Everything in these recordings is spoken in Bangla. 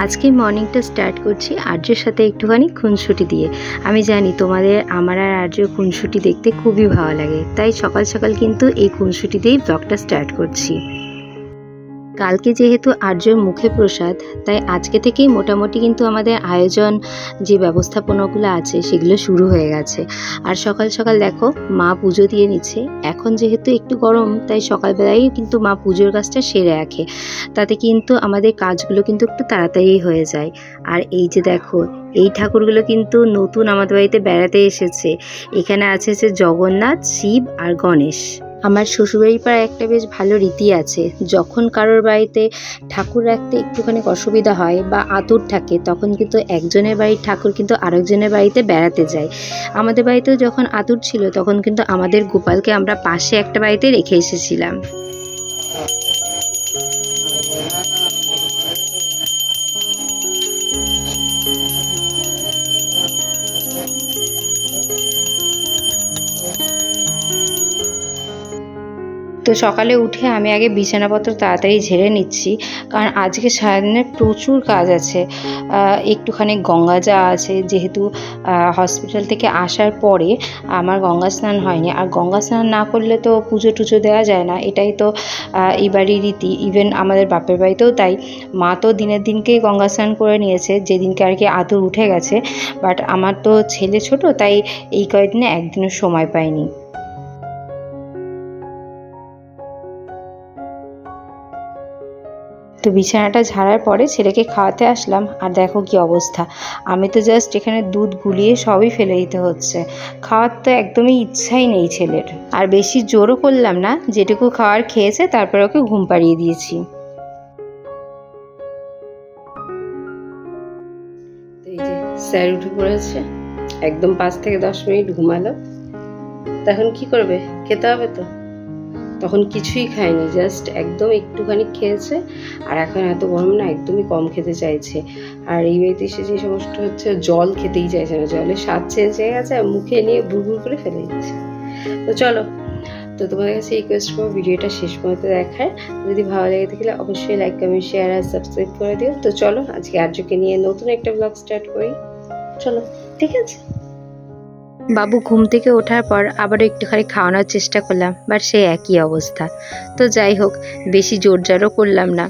আজকে মর্নিংটা স্টার্ট করছি আর্যর সাথে একটুখানি খুনসুটি দিয়ে। আমি জানি তোমাদের আমার আর আর্যর খুনসুটি দেখতে খুবই ভালো লাগে, তাই সকাল সকাল কিন্তু এই খুনসুটি দিয়েই ব্লগটা স্টার্ট করছি। কালকে যেহেতু আর্যর মুখে প্রসাদ, তাই আজকে থেকেই মোটামুটি কিন্তু আমাদের আয়োজন যে ব্যবস্থাপনাগুলো আছে সেগুলো শুরু হয়ে গেছে। আর সকাল সকাল দেখো মা পুজো দিয়ে নিচ্ছে। এখন যেহেতু একটু গরম, তাই সকালবেলায় কিন্তু মা পুজোর কাজটা সেরে রাখে, তাতে কিন্তু আমাদের কাজগুলো কিন্তু একটু তাড়াতাড়ি হয়ে যায়। আর এই যে দেখো, এই ঠাকুরগুলো কিন্তু নতুন আমাদের বাড়িতে বেড়াতে এসেছে। এখানে আছে যে জগন্নাথ, শিব আর গণেশ। আমার শ্বশুরবাড়ির পাড়ায় একটা বেশ ভালো রীতি আছে, যখন কারোর বাড়িতে ঠাকুর রাখতে একটুখানি অসুবিধা হয় বা আতুর থাকে, তখন কিন্তু একজনের বাড়ির ঠাকুর কিন্তু আরেকজনের বাড়িতে বেড়াতে যায়। আমাদের বাড়িতেও যখন আতুর ছিল, তখন কিন্তু আমাদের গোপালকে আমরা পাশে একটা বাড়িতে রেখে এসেছিলাম। তো সকালে উঠে আমি আগে বিছানাপত্র তাড়াতাড়ি ঝেড়ে নিচ্ছি, কারণ আজকে সারাদিনের প্রচুর কাজ আছে। একটুখানি গঙ্গা যাওয়া আছে, যেহেতু হসপিটাল থেকে আসার পরে আমার গঙ্গা স্নান হয়নি, আর গঙ্গা স্নান না করলে তো পুজো টুজো দেওয়া যায় না, এটাই তো এই বাড়ির রীতি। ইভেন আমাদের বাপের বাড়িতেও তাই। মা তো দিনের দিনকেই গঙ্গা স্নান করে নিয়েছে, যেদিনকে আর কি আতুর উঠে গেছে। বাট আমার তো ছেলে ছোট, তাই এই কয়েকদিনে একদিনও সময় পাইনি। তো বিছানাটা ঝাড়ার পরে ছেলেকে খাওয়াতে আসলাম, আর দেখো কি অবস্থা। আমি তো জাস্ট এখানে দুধ গুলিয়ে সবই ফেলে দিতে হচ্ছে। খাওয়ার তো একদমই ইচ্ছাই নেই ছেলের, আর বেশি জোরও করলাম না। যেটুকু খাওয়ার খেয়েছে তারপর ওকে ঘুম পাড়িয়ে দিয়েছি। এই যে স্যার উঠে পড়েছে, একদম 5 থেকে 10 মিনিট ঘুমালো। তখন কি করবে, খেতে হবে তো। তখন কিছুই খায়নি, জাস্ট একদম একটুখানি খেয়েছে। আর এখন এত গরম না, একদমই কম খেতে চাইছে। আর এই বাড়িতে এসে যে সমস্ত হচ্ছে, জল খেতেই চাইছে না, জলের স্বাদ চেঞ্জ হয়ে গেছে, আর মুখে নিয়ে বুড়বুড় করে ফেলে দিচ্ছে। তো চলো, তো তোমাদের কাছে রিকোয়েস্ট করবো ভিডিওটা শেষ পর্যন্ত দেখার। যদি ভালো লেগে থাকলে অবশ্যই লাইক, কমেন্ট, শেয়ার আর সাবস্ক্রাইব করে দিও। তো চলো আজকে আর্যকে নিয়ে নতুন একটা ব্লগ স্টার্ট করি। চলো, ঠিক আছে। বাবু ঘুম থেকে ওঠার পর আবারও একটুখানি খাওয়ানোর চেষ্টা করলাম, বাট সেই একই অবস্থা। তো যাই হোক, বেশি জোরজারও করলাম না।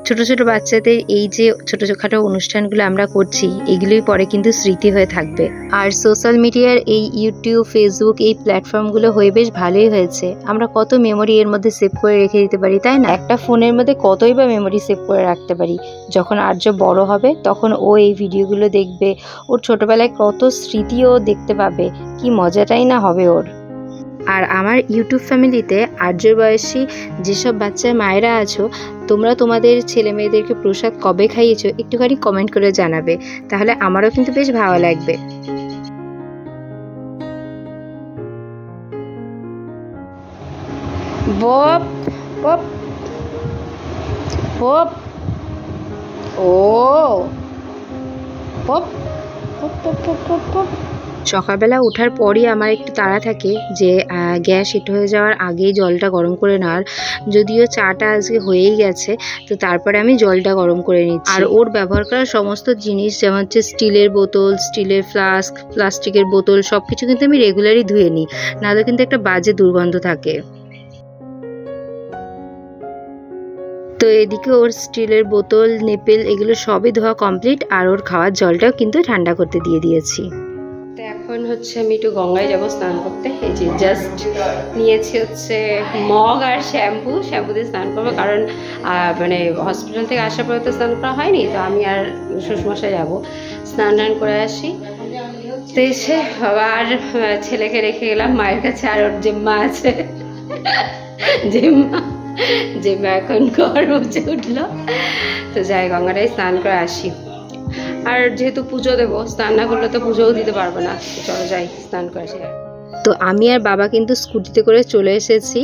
ছোট ছোট বাচ্চাদের এই যে ছোটোখাটো অনুষ্ঠানগুলো আমরা করছি, এগুলোই পরে কিন্তু স্মৃতি হয়ে থাকবে। আর সোশ্যাল মিডিয়ার এই ইউটিউব, ফেসবুক এই প্ল্যাটফর্মগুলো হয়ে বেশ ভালোই হয়েছে। আমরা কত মেমোরি এর মধ্যে সেভ করে রেখে দিতে পারি, তাই না? একটা ফোনের মধ্যে কতই বা মেমোরি সেভ করে রাখতে পারি। যখন আর্য বড় হবে, তখন ও এই ভিডিওগুলো দেখবে, ওর ছোটবেলায় কত স্মৃতিও দেখতে পাবে। কি মজাটাই না হবে ওর। আর আমার ইউটিউব ফ্যামিলিতে আর্যর বয়সী যেসব বাচ্চা মায়েরা আছো, তোমরা তোমাদের ছেলে মেয়েদেরকে প্রসাদ কবে খাইয়েছো একটুখানি কমেন্ট করে জানাবে, তাহলে আমারও কিন্তু বেশ ভালো লাগবে। বপ বপ বপ, ও বপ বপ বপ বপ বপ। সকালবেলা ওঠার পরই আমার একটু তাড়া থাকে যে গ্যাস হিট হয়ে যাওয়ার আগেই জলটা গরম করে নেওয়ার। যদিও চাটা আজকে হয়েই গেছে, তো তারপরে আমি জলটা গরম করে নিচ্ছি। আর ওর ব্যবহার করা সমস্ত জিনিস, যেমন হচ্ছে স্টিলের বোতল, স্টিলের ফ্লাস্ক, প্লাস্টিকের বোতল, সব কিছু কিন্তু আমি রেগুলারই ধুয়ে নিই, নাহলে কিন্তু একটা বাজে দুর্গন্ধ থাকে। তো এদিকে ওর স্টিলের বোতল, নেপেল এগুলো সবই ধোয়া কমপ্লিট, আর ওর খাওয়ার জলটাও কিন্তু ঠান্ডা করতে দিয়ে দিয়েছি। তো এখন হচ্ছে আমি একটু গঙ্গায় যাবো স্নান করতে। এই যে জাস্ট নিয়েছি হচ্ছে মগ আর শ্যাম্পু দিয়ে স্নান করবো, কারণ মানে হসপিটাল থেকে আসার পরে তো স্নান করা হয়নি। তো আমি আর শ্বশুরমশাই যাবো, স্নান করে আসি। তো এসে আর ছেলেকে রেখে গেলাম মায়ের কাছে, আর ওর জেম্মা আছে, জেম্মা এখন ঘর মুছে উঠলো। তো যাই গঙ্গাটাই স্নান করে আসি। আর যেহেতু পুজো দেবো, স্নান না করলে তো পুজোও দিতে পারবো না। চলো যাই স্নান করে আসি। তো আমি আর বাবা কিন্তু স্কুটিতে করে চলে এসেছি,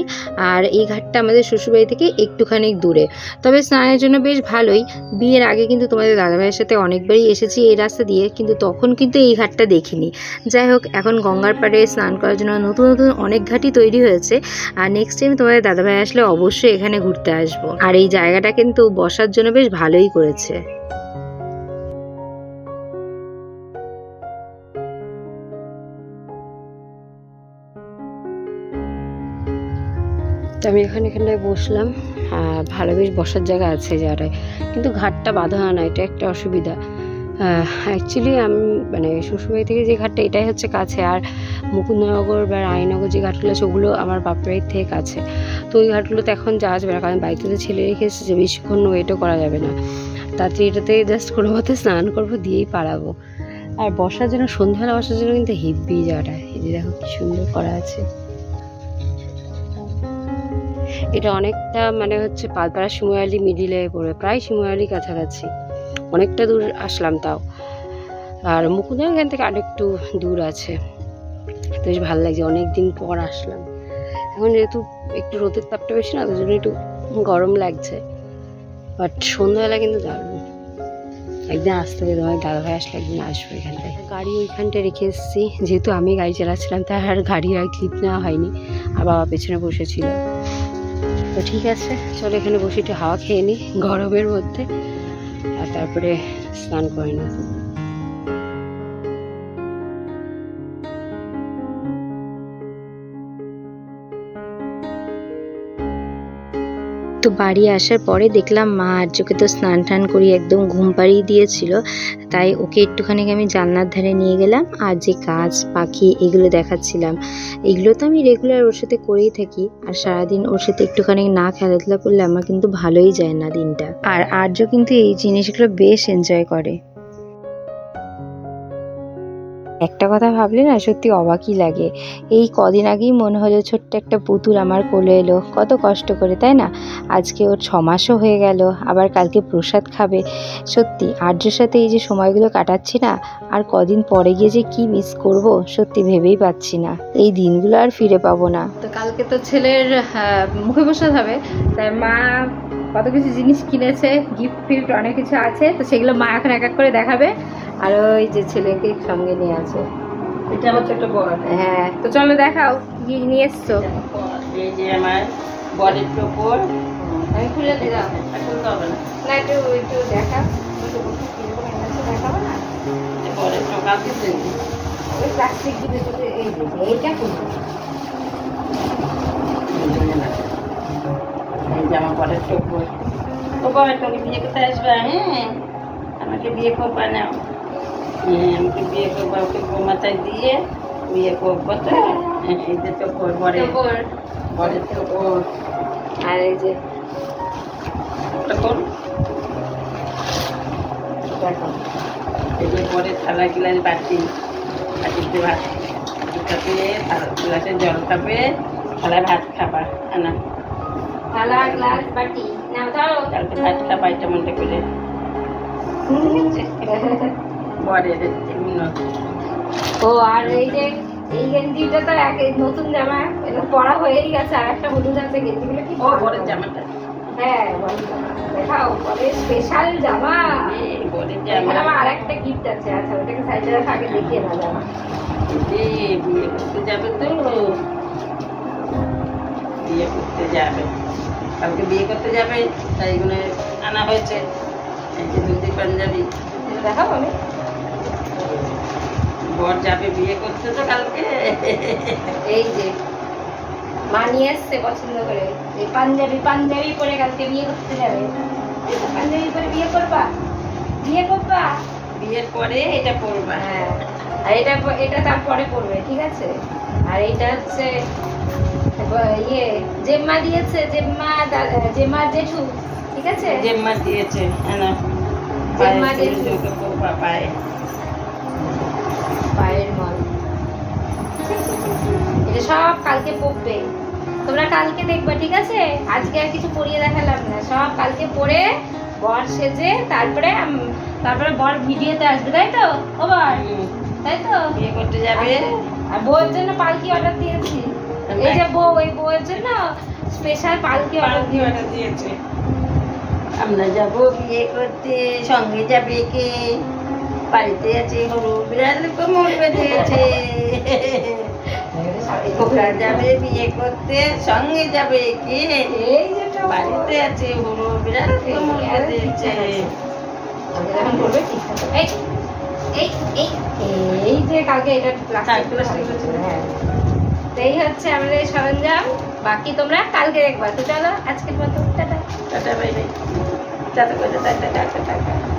আর এই ঘাটটা আমাদের শ্বশুরবাড়ি থেকে একটুখানি দূরে, তবে স্নানের জন্য বেশ ভালোই। বিয়ের আগে কিন্তু তোমাদের দাদাভাইয়ের সাথে অনেকবারই এসেছি এই রাস্তা দিয়ে, কিন্তু তখন কিন্তু এই ঘাটটা দেখিনি। যাই হোক, এখন গঙ্গার পাড়ে স্নান করার জন্য নতুন নতুন অনেক ঘাটই তৈরি হয়েছে, আর নেক্সট টাইম তোমাদের দাদাভাই আসলে অবশ্যই এখানে ঘুরতে আসবো। আর এই জায়গাটা কিন্তু বসার জন্য বেশ ভালোই করেছে। আমি এখানটায় বসলাম। ভালো বেশ বসার জায়গা আছে জায়গাটায়, কিন্তু ঘাটটা বাঁধা না, এটা একটা অসুবিধা। অ্যাকচুয়ালি আমি মানে শ্বশুরবাড়ি থেকে যে ঘাটটা, এটাই হচ্ছে কাছে। আর মুকুন্দনগর বা রায়নগর যে ঘাটগুলো আছে ওগুলো আমার বাপবাড়ির থেকে কাছে। তো ওই ঘাটগুলোতে এখন যাওয়া যাবে না, কারণ বাড়িতে তো ছেলে রেখে এসেছে, বেশিক্ষণ ওয়েটও করা যাবে না। তাড়াতাড়ি এটাতে জাস্ট কোনো মতে স্নান করবো, দিয়েই পারাবো। আর বসার জন্য, সন্ধ্যাবেলা বসার জন্য কিন্তু হেভি জায়গাটা। এই যে দেখো কি সুন্দর করা আছে। এটা অনেকটা মানে হচ্ছে পালপাড়া শিমুয়ালি মিডিলে পড়বে, প্রায় শিমুয়ালি কাছাকাছি, অনেকটা দূর আসলাম তাও। আর মুকুন্দা এখান থেকে আরেকটু দূর আছে। তো বেশ ভালো লাগছে, অনেকদিন পর আসলাম। এখন যেহেতু একটু রোদের তাপটা বেশি না, তার জন্য একটু গরম লাগছে, বাট সন্ধ্যাবেলা কিন্তু দারুণ। একদিন আসতে হবে, তোমার দাদাভাই আসলে একদিন আসবো এখানটায়। গাড়ি ওইখানটায় রেখে এসেছি, যেহেতু আমি গাড়ি চালাচ্ছিলাম তাই আর গাড়ির আর ক্লিপ নেওয়া হয়নি, আর বাবা পেছনে বসেছিল। তো ঠিক আছে, চলো এখানে বসে একটু হাওয়া খেয়ে নিই গরমের মধ্যে, আর তারপরে স্নান করে নিই। তো বাড়ি আসার পরে দেখলাম মা আর্যকে তো স্নান টান করি একদম ঘুম পাড়িয়ে দিয়েছিল, তাই ওকে একটুখানি আমি জানলার ধারে নিয়ে গেলাম আর যে গাছ পাখি এগুলো দেখাচ্ছিলাম। এগুলো তো আমি রেগুলার ওর সাথে করেই থাকি, আর সারাদিন ওর সাথে একটুখানি না খেলাধুলা করলে আমার কিন্তু ভালোই যায় না দিনটা। আর আর্য কিন্তু এই জিনিসগুলো বেশ এনজয় করে। একটা কথা ভাবলে না সত্যি অবাকই লাগে। এই কদিন আগেই মনে হলো ছোট্ট একটা পুতুল আমার কোলে এলো, কত কষ্ট করে, তাই না? আজকে ওর 6 মাসও হয়ে গেল, আবার কালকে প্রসাদ খাবে। সত্যি আর্যর সাথে এই যে সময়গুলো কাটাচ্ছি না, আর কদিন পরে গিয়ে যে কি মিস করব সত্যি ভেবেই পাচ্ছি না। এই দিনগুলো আর ফিরে পাবো না। তো কালকে তো ছেলের মুখে প্রসাদ হবে, তাই মা কত কিছু জিনিস কিনেছে, গিফট ফিফট অনেক কিছু আছে, তো সেগুলো মা এখন এক এক করে দেখাবে। আর ওই যে ছেলেকে সঙ্গে নিয়ে আছে, এটা আমার ছোট বর। হ্যাঁ, তো চলো দেখাও কি নিয়ে এসছো। এই যে আমার বরের টোপর। আমি খুলে দিলাম, এখন তো হবে না, না একটু একটু দেখা, দেখাবো না। বরের টোকা দিতে ওই প্লাস্টিক দিয়ে এইটা খুলবো। এই যে আমার বরের টোপর। ও বর, তোকে বিয়ে করতে আসবে? হ্যাঁ, আমাকে বিয়ে করবা না? হ্যাঁ, আমাকে বিয়ে করবো, ওকে গোমাতায় দিয়ে বিয়ে করবো তো। এই যে টোপর, বরের টোপর। আর এই যে টোপর, দেখো, এই যে বরের থালা গিলাস বাটি, বাটিতে ভাত খাবে, গ্লাসে জল খাবে, থালায় ভাত খাবা। না থালা গ্লাস বাটি নাও, ধরো কালকে ভাত খাবা, এটা মনে করে বরের এমন। ও আর এই যে এই গেঞ্জিটা তো নতুন জামা, এটা পরা হয়েই গেছে, আর একটা হলুদ আছে। গেঞ্জিগুলো কি ও বরের জামাটা, হ্যাঁ দেখাও, বরের স্পেশাল জামা। বরের এখানে জামা। আমার আরেকটা গিফট আছে, আচ্ছা ওটাকে সাইডে রাখা, আগে দেখিয়ে না জামা। বিয়ে করতে যাবে তো, বিয়ে করতে যাবে, কালকে বিয়ে করতে যাবে, তাই এগুলো আনা হয়েছে। এই যে ধুতি পাঞ্জাবি দেখাবো আমি, বর যাবে বিয়ে করতে তো কালকে। এই যে মা নিয়ে এসছে পছন্দ করে, এই পাঞ্জাবি পরে কালকে বিয়ে করতে যাবে। পাঞ্জাবি পরে বিয়ে করবা, বিয়ে করবা। বিয়ের পরে এটা পরবা। হ্যাঁ, আর এটা তারপরে পড়বে, ঠিক আছে। আর এইটা হচ্ছে ইয়ে জেম্মা দিয়েছে, জেম্মা জেঠু, ঠিক আছে। জেম্মা দিয়েছে, না জেম্মা জেঠু পরবা পায়ে, পায়ের মল। এটা সব কালকে পড়বে, তোমরা কালকে দেখবা, ঠিক আছে। আজকে আর কিছু পরিয়ে দেখালাম না, সব কালকে পরে বর সেজে তারপরে বর ভিডিওতে আসবে, তাই তো? ও বর, তাই তো? বিয়ে করতে যাবে। আর বউয়ের জন্য পালকি অর্ডার দিয়েছি, এই যে বউ, এই বউয়ের জন্য স্পেশাল পালকি অর্ডার দিয়েছে। আমরা যাব বিয়ে করতে, সঙ্গে যাবে কে? বাড়িতে আছে হরু বিড়াল, কোমর বেঁধেছে। ওরা যাবে বিয়ে করতে, সঙ্গে যাবে কে? এই যে বাড়িতে আছে হরু বিড়াল, কোমর বেঁধেছে। এই যে কালকে এটা প্লাস্টিক হ্যাঁ, এই হচ্ছে আমাদের সরঞ্জাম, বাকি তোমরা কালকে দেখবা। তো চলো আজকের মতো tata. Tata bye bye. Tata করে টাটা টাটা টাটা।